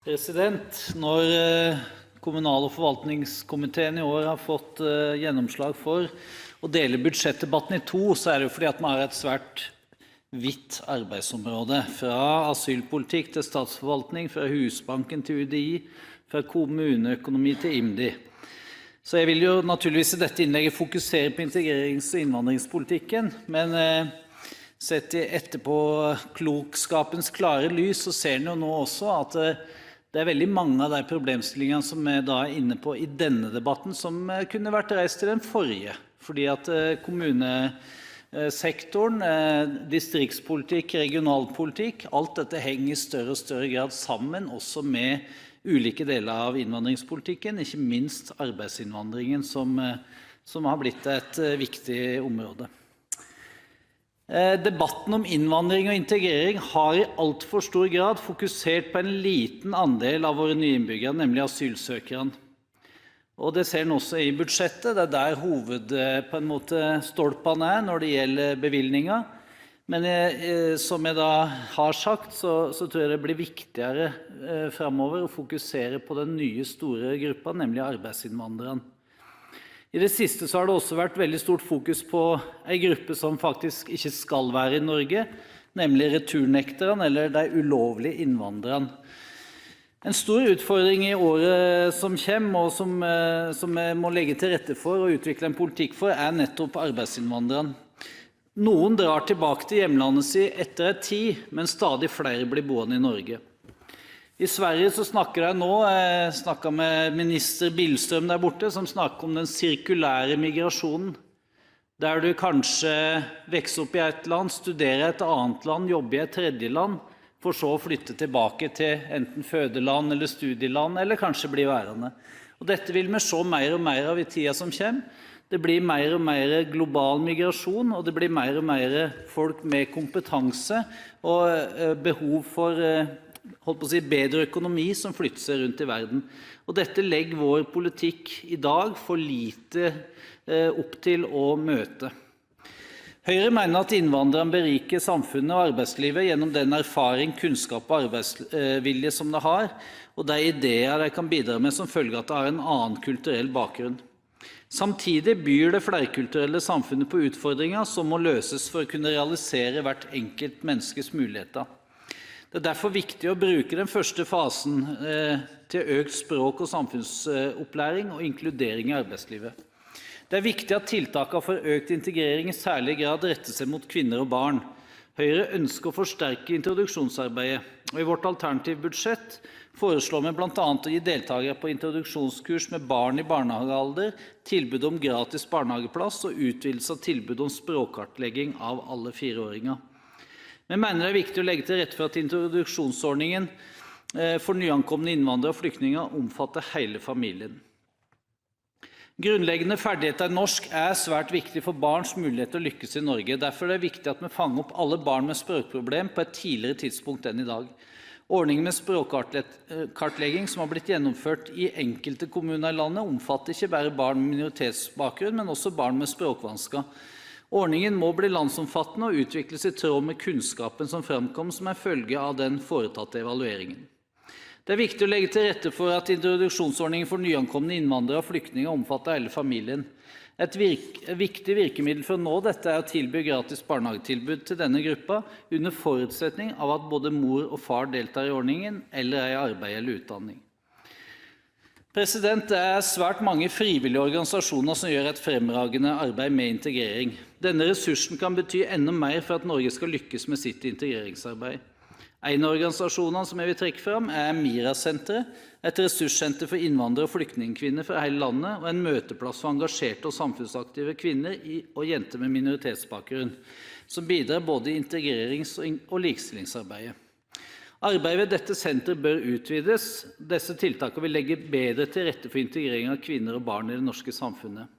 Når kommunal- og forvaltningskomiteen i år har fått gjennomslag for å dele budsjettdebatten i to, så det jo fordi at vi har et svært vidt arbeidsområde. Fra asylpolitikk til statsforvaltning, fra Husbanken til UDI, fra kommuneøkonomi til IMDi. Så jeg vil jo naturligvis i dette innlegget fokusere på integrerings- og innvandringspolitikken, men sett i etterpåklokskapens klare lys, så ser en jo nå også at det veldig mange av de problemstillingene som vi da inne på i denne debatten som kunne vært reist til den forrige. Fordi at kommunesektoren, distriktspolitikk, regionalpolitikk, alt dette henger i større og større grad sammen også med ulike deler av innvandringspolitikken, ikke minst arbeidsinnvandringen som har blitt et viktig område. Debatten om innvandring og integrering har i alt for stor grad fokusert på en liten andel av våre nye innbyggere, nemlig asylsøkerne. Og det ser en også i budsjettet, det der hovedstolpene når det gjelder bevilgninger. Men som jeg da har sagt, så tror jeg det blir viktigere fremover å fokusere på den nye store gruppa, nemlig arbeidsinnvandrerne. I det siste så har det også vært veldig stort fokus på en gruppe som faktisk ikke skal være i Norge, nemlig returnekterne eller de ulovlige innvandrerne. En stor utfordring i året som kommer, og som vi må legge til rette for og utvikle en politikk for, nettopp arbeidsinnvandrerne. Noen drar tilbake til hjemlandet sitt etter en tid, men stadig flere blir boende i Norge. I Sverige så snakker de nå, jeg snakket med minister Billström der borte, som snakker om den sirkulære migrasjonen, der du kanskje vokser opp i et land, studerer i et annet land, jobber i et tredje land, for så å flytte tilbake til enten fødeland eller studieland, eller kanskje bli værende. Og dette vil vi se mer og mer av i tiden som kommer. Det blir mer og mer global migrasjon, og det blir mer og mer folk med kompetanse og behov for bedre økonomi som flytter seg rundt i verden. Og dette legger vår politikk i dag for lite opp til å møte. Høyre mener at innvandrerne beriker samfunnet og arbeidslivet gjennom den erfaring, kunnskap og arbeidsvilje som de har, og de ideer de kan bidra med som følge av at de har en annen kulturell bakgrunn. Samtidig byr det flerkulturelle samfunnet på utfordringer som må løses for å kunne realisere hvert enkelt menneskes muligheter. Det derfor viktig å bruke den første fasen til økt språk- og samfunnsopplæring og inkludering i arbeidslivet. Det viktig at tiltakene for økt integrering i særlig grad retter seg mot kvinner og barn. Høyre ønsker å forsterke introduksjonsarbeidet, og i vårt alternative budsjett foreslår vi blant annet å gi deltakere på introduksjonskurs med barn i barnehagealder tilbud om gratis barnehageplass og utvidelse av tilbud om språkkartlegging av alle 4-åringer. Vi mener det er viktig å legge til rette for at introduksjonsordningen for nyankomne innvandrere og flyktninger omfatter hele familien. Grunnleggende ferdigheter i norsk svært viktig for barns mulighet til å lykkes i Norge. Derfor er det viktig at vi fanger opp alle barn med språkproblem på et tidligere tidspunkt enn i dag. Ordningen med språkkartlegging som har blitt gjennomført i enkelte kommuner i landet, omfatter ikke bare barn med minoritetsbakgrunn, men også barn med språkvansker. Ordningen må bli landsomfattende og utvikles i tråd med kunnskapen som fremkom som en følge av den foretatte evalueringen. Det er viktig å legge til rette for at introduksjonsordningen for nyankomne innvandrere og flyktninger omfatter hele familien. Et viktig virkemiddel for å nå dette å tilby gratis barnehagetilbud til denne gruppa, under forutsetning av at både mor og far deltar i ordningen eller i arbeid eller utdanning. Det svært mange frivillige organisasjoner som gjør et fremragende arbeid med integrering. Denne ressursen kan bety enda mer for at Norge skal lykkes med sitt integreringsarbeid. En av organisasjonene som jeg vil trekke fram MIRA-senteret, et ressurssenter for innvandrere og flyktningkvinner fra hele landet, og en møteplass for engasjerte og samfunnsaktive kvinner og jenter med minoritetsbakgrunn, som bidrar både i integrerings- og likestillingsarbeidet. Arbeidet ved dette senteret bør utvides. Disse tiltakene vil legge bedre til rette for integrering av kvinner og barn i det norske samfunnet.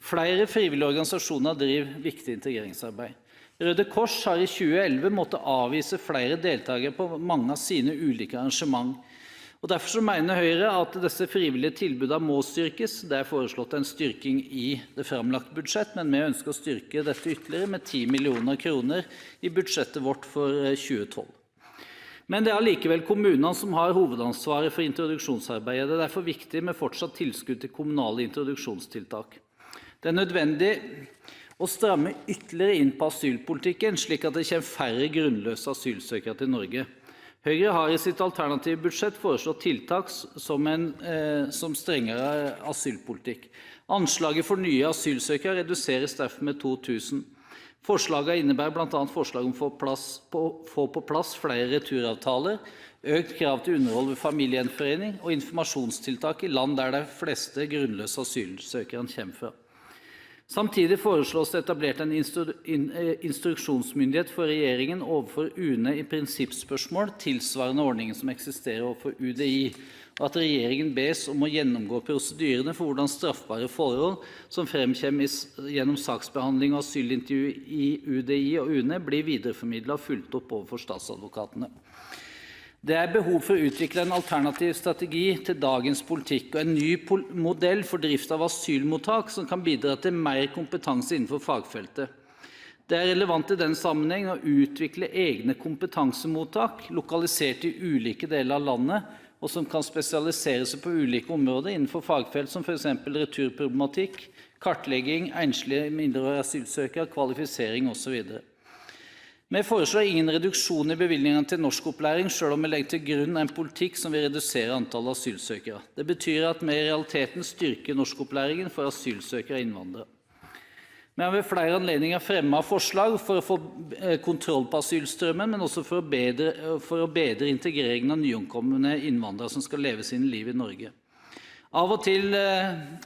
Flere frivillige organisasjoner driver viktig integreringsarbeid. Røde Kors har i 2011 måttet avvise flere deltakere på mange av sine ulike arrangement. Og derfor mener Høyre at disse frivillige tilbudene må styrkes. Det er foreslått en styrking i det framlagte budsjett, men vi ønsker å styrke dette ytterligere med 10 millioner kroner i budsjettet vårt for 2012. Men det likevel kommunene som har hovedansvaret for introduksjonsarbeidet. Det derfor viktig med fortsatt tilskudd til kommunale introduksjonstiltak. Det nødvendig å stramme ytterligere inn på asylpolitikken, slik at det kommer færre grunnløse asylsøkere til Norge. Høyre har i sitt alternative budsjett foreslått tiltak som strengere asylpolitikk. Anslaget for nye asylsøkere reduseres derfor med 2000. Forslagene innebærer blant annet forslag om å få på plass flere returavtaler, økt krav til underhold ved familiegjenforening og informasjonstiltak i land der de fleste grunnløse asylsøkerne kommer fra. Samtidig foreslås det etablert en instruksjonsmyndighet for regjeringen overfor UNE i prinsippspørsmål, tilsvarende ordningen som eksisterer overfor UDI, og at regjeringen bes om å gjennomgå prosedyrene for hvordan straffbare forhold som fremkommer gjennom saksbehandling og asylintervju i UDI og UNE blir videreformidlet og fulgt opp overfor statsadvokatene. Det behov for å utvikle en alternativ strategi til dagens politikk og en ny modell for drift av asylmottak som kan bidra til mer kompetanse innenfor fagfeltet. Det relevant i den sammenheng å utvikle egne kompetansemottak lokalisert i ulike deler av landet, og som kan spesialisere seg på ulike områder innenfor fagfelt som for eksempel returproblematikk, kartlegging, enslige mindreårige asylsøkere, kvalifisering osv. Vi foreslår ingen reduksjon i bevilgningene til norskopplæring, selv om vi legger til grunn en politikk som vil redusere antallet asylsøkere. Det betyr at vi i realiteten styrker norskopplæringen for asylsøkere og innvandrere. Vi har ved flere anledninger fremmet forslag for å få kontroll på asylstrømmen, men også for å bedre integreringen av nyankomne innvandrere som skal leve sine liv i Norge. Av og til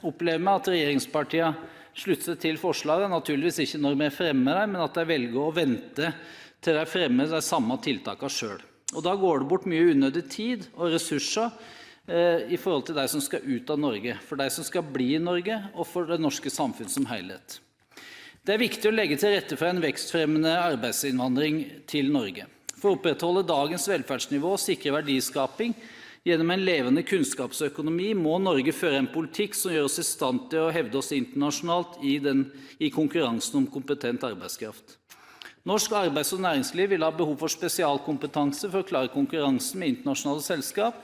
opplever vi at regjeringspartiene slutter seg til forslagene, naturligvis ikke når vi fremmer dem, men at de velger å vente til de fremmer de samme tiltakene selv. Og da går det bort mye unødig tid og ressurser i forhold til de som skal ut av Norge, for de som skal bli i Norge og for det norske samfunn som helhet. Det viktig å legge til rette for en vekstfremmende arbeidsinnvandring til Norge. For å opprettholde dagens velferdsnivå og sikre verdiskaping gjennom en levende kunnskapsøkonomi må Norge føre en politikk som gjør oss i stand til å hevde oss internasjonalt i konkurransen om kompetent arbeidskraft. Norsk arbeids- og næringsliv vil ha behov for spesialkompetanse for å klare konkurransen med internasjonale selskap.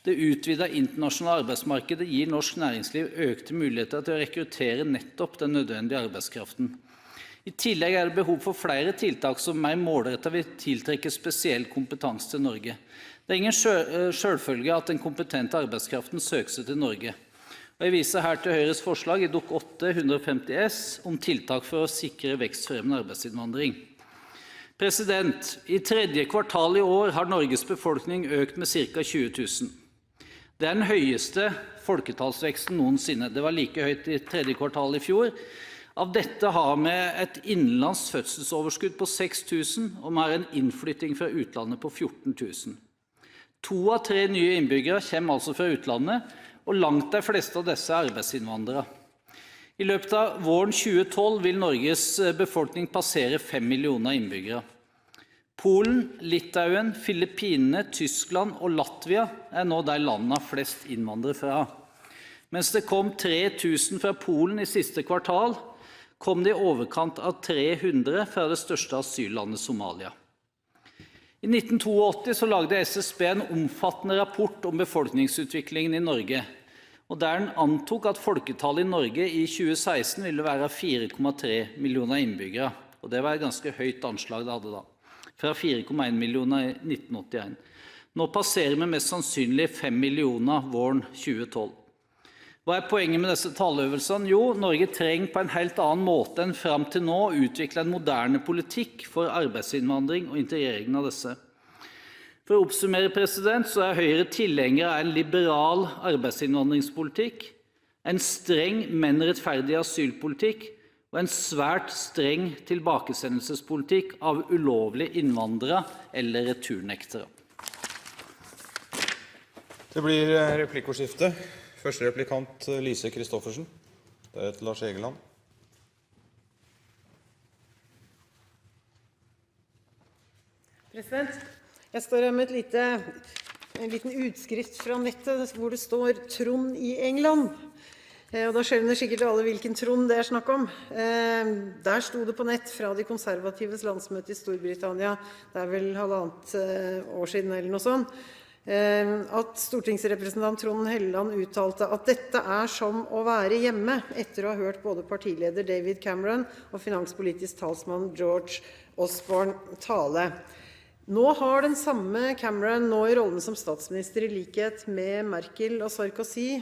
Det utvidede internasjonale arbeidsmarkedet gir norsk næringsliv økte muligheter til å rekruttere nettopp den nødvendige arbeidskraften. I tillegg det behov for flere tiltak som mer målrettet vil tiltrekke spesiell kompetanse til Norge. Det ingen selvfølge at den kompetente arbeidskraften søker seg til Norge. Og jeg viser her til Høyres forslag i Dokument 8:150 S om tiltak for å sikre vekstfremmende arbeidsinnvandring. I tredje kvartal i år har Norges befolkning økt med ca. 20 000. Det den høyeste folketallsveksten noensinne. Det var like høyt i tredje kvartal i fjor. Av dette har vi et innenlands fødselsoverskudd på 6 000, og vi har en innflytting fra utlandet på 14 000. 2 av 3 nye innbyggere kommer altså fra utlandet, og langt de fleste av disse arbeidsinnvandrere. I løpet av våren 2012 vil Norges befolkning passere 5 millioner innbyggere. Polen, Litauen, Filippinene, Tyskland og Latvia nå de landene flest innvandrere fra. Mens det kom 3 000 fra Polen i siste kvartal, kom det i overkant av 300 fra det største asyllandet Somalia. I 1982 så lagde SSB en omfattende rapport om befolkningsutviklingen i Norge, og der den antok at folketallet i Norge i 2016 ville være 4,3 millioner innbyggere. Og det var et ganske høyt anslag det hadde da, fra 4,1 millioner i 1981. Nå passerer vi mest sannsynlig 5 millioner våren 2012. Hva poenget med disse talløvelsene? Jo, Norge trenger på en helt annen måte enn frem til nå å utvikle en moderne politikk for arbeidsinnvandring og integreringen av disse. For å oppsummere, så Høyre tilhenger av en liberal arbeidsinnvandringspolitikk, en streng, men rettferdig asylpolitikk og en svært streng tilbakesendelsespolitikk av ulovlige innvandrere eller returnektere. Det blir replikkordskifte. Første replikant Lise Kristoffersen. Det Lars Egeland. Jeg står her med en liten utskrift fra nettet hvor det står Trond i England. Og da skjønner sikkert alle hvilken Trond det snakk om. Der sto det på nett fra de konservatives landsmøte i Storbritannia, det vel 1,5 år siden eller noe sånt, at stortingsrepresentant Trond Helleland uttalte at dette som å være hjemme, etter å ha hørt både partileder David Cameron og finanspolitisk talsmann George Osborne tale. Nå har den samme Cameron, nå i rollen som statsminister i likhet med Merkel og Sarkozy,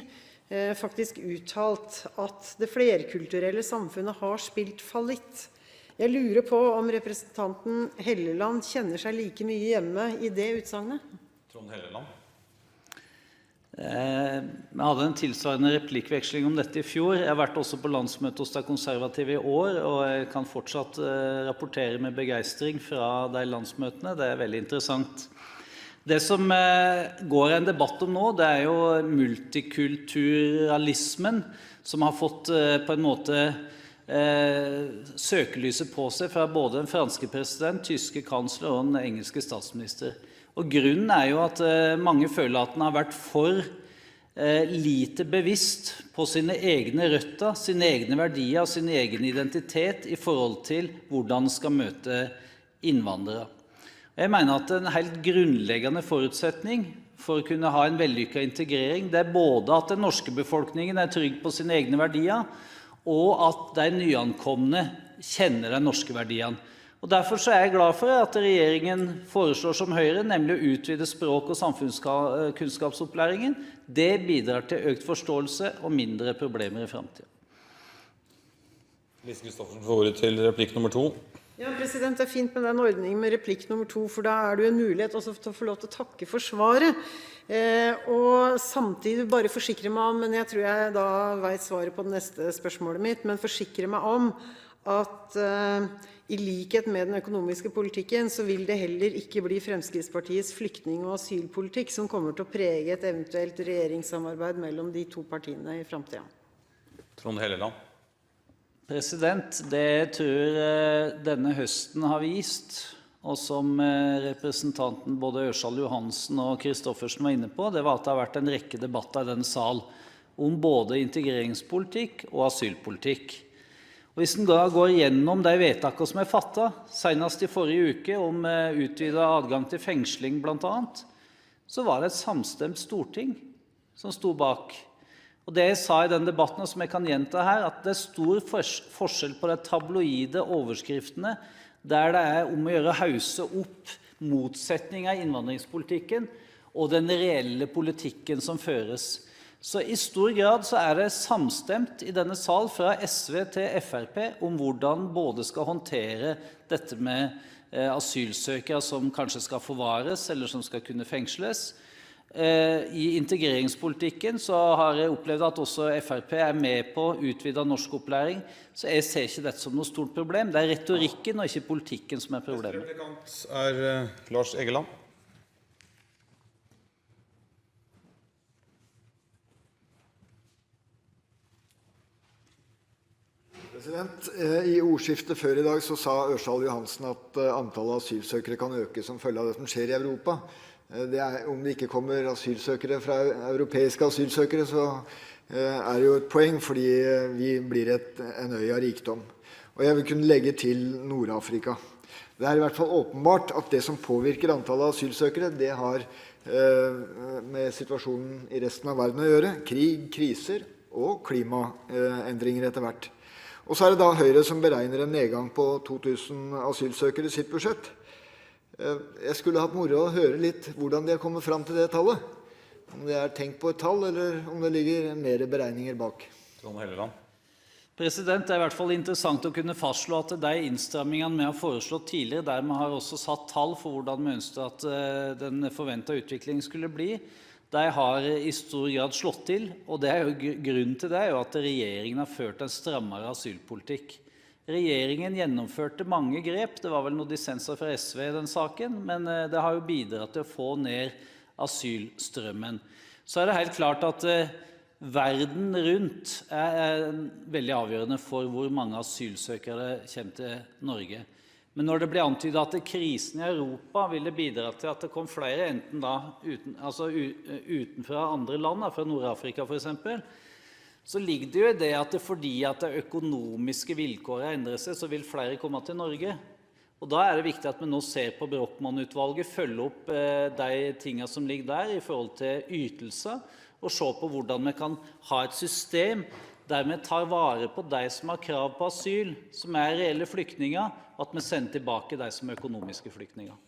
faktisk uttalt at det flerkulturelle samfunnet har spilt fallitt. Jeg lurer på om representanten Helleland kjenner seg like mye hjemme i det utsagnet? Trond Helleland. Vi hadde en tilsvarende replikkveksling om dette i fjor. Jeg har vært også på landsmøtet hos de konservative i år, og jeg kan fortsatt rapportere med begeistring fra de landsmøtene. Det veldig interessant. Det som går en debatt om nå, det jo multikulturalismen, som har fått på en måte søkelyset på seg fra både den franske president, tyske kansler og den engelske statsminister. Og grunnen jo at mange føler at den har vært for lite bevisst på sine egne røtter, sine egne verdier, sin egen identitet i forhold til hvordan den skal møte innvandrere. Jeg mener at en helt grunnleggende forutsetning for å kunne ha en vellykket integrering, det både at den norske befolkningen trygg på sine egne verdier, og at de nyankomne kjenner de norske verdiene. Og derfor jeg glad for at regjeringen foreslår som Høyre, nemlig å utvide språk- og samfunnskunnskapsopplæringen. Det bidrar til økt forståelse og mindre problemer i fremtiden. Lise Christoffersen får ordet til replikk nummer 2. Ja, president, det fint med den ordningen med replikk nummer 2, for da det jo en mulighet også til å få lov til å takke for svaret. Og samtidig bare forsikre meg om, men jeg tror jeg da vet svaret på det neste spørsmålet mitt, men forsikre meg om at i likhet med den økonomiske politikken så vil det heller ikke bli Fremskrittspartiets flyktning- og asylpolitikk som kommer til å prege et eventuelt regjeringssamarbeid mellom de to partiene i fremtiden. Trond Helleland. President, det jeg tror denne høsten har vist, og som representanten både Ørsal Johansen og Kristoffersen var inne på, det var at det har vært en rekke debatter i denne sal om både integreringspolitikk og asylpolitikk. Og hvis en da går gjennom de vedtakene som fattet, senest i forrige uke om utvidet adgang til fengsling blant annet, så var det et samstemt storting som sto bak. Og det jeg sa i den debatten, og som jeg kan gjenta her, at det stor forskjell på de tabloide overskriftene, der det om å gjøre hause opp motsetninger i innvandringspolitikken og den reelle politikken som føres. Så i stor grad så det samstemt i denne sal fra SV til FrP om hvordan både skal håndtere dette med asylsøkere som kanskje skal forvares eller som skal kunne fengsles. I integreringspolitikken så har jeg opplevd at også FrP med på utvidet norskopplæring, så jeg ser ikke dette som noe stort problem. Det retorikken og ikke politikken som problemet. Neste replikant Lars Egeland. I ordskiftet før i dag så sa Ørsal Johansen at antallet asylsøkere kan øke som følge av det som skjer i Europa. Om det ikke kommer asylsøkere fra europeiske asylsøkere, så det jo et poeng, fordi vi blir en øy av rikdom. Og jeg vil kunne legge til Nord-Afrika. Det i hvert fall åpenbart at det som påvirker antallet asylsøkere, det har med situasjonen i resten av verden å gjøre. Krig, kriser og klimaendringer etter hvert. Og så det da Høyre som beregner en nedgang på 2000 asylsøkere i sitt budsjett. Jeg skulle hatt moro å høre litt hvordan de har kommet frem til det tallet. Om det tenkt på et tall, eller om det ligger mer beregninger bak. Trond Helleland. President, det i hvert fall interessant å kunne fastslå at de innstrammingene vi har foreslått tidligere, der vi har også satt tall for hvordan vi ønsket at den forventede utviklingen skulle bli, de har i stor grad slått til, og grunnen til det jo at regjeringen har ført en strammere asylpolitikk. Regjeringen gjennomførte mange grep, det var vel noen dissenser fra SV i den saken, men det har jo bidratt til å få ned asylstrømmen. Så det helt klart at verden rundt veldig avgjørende for hvor mange asylsøkere kommer til Norge. Men når det blir antydet at krisen i Europa ville bidra til at det kom flere, enten da utenfra andre land, fra Nord-Afrika for eksempel, så ligger det jo i det at fordi at de økonomiske vilkårene endrer seg, så vil flere komme til Norge. Og da er det viktig at vi nå ser på Brochmann-utvalget, følger opp de tingene som ligger der i forhold til ytelser, og se på hvordan vi kan ha et system der vi tar vare på de som har krav på asyl, som er reelle flyktninger, at vi sender tilbake de som er økonomiske flyktninger.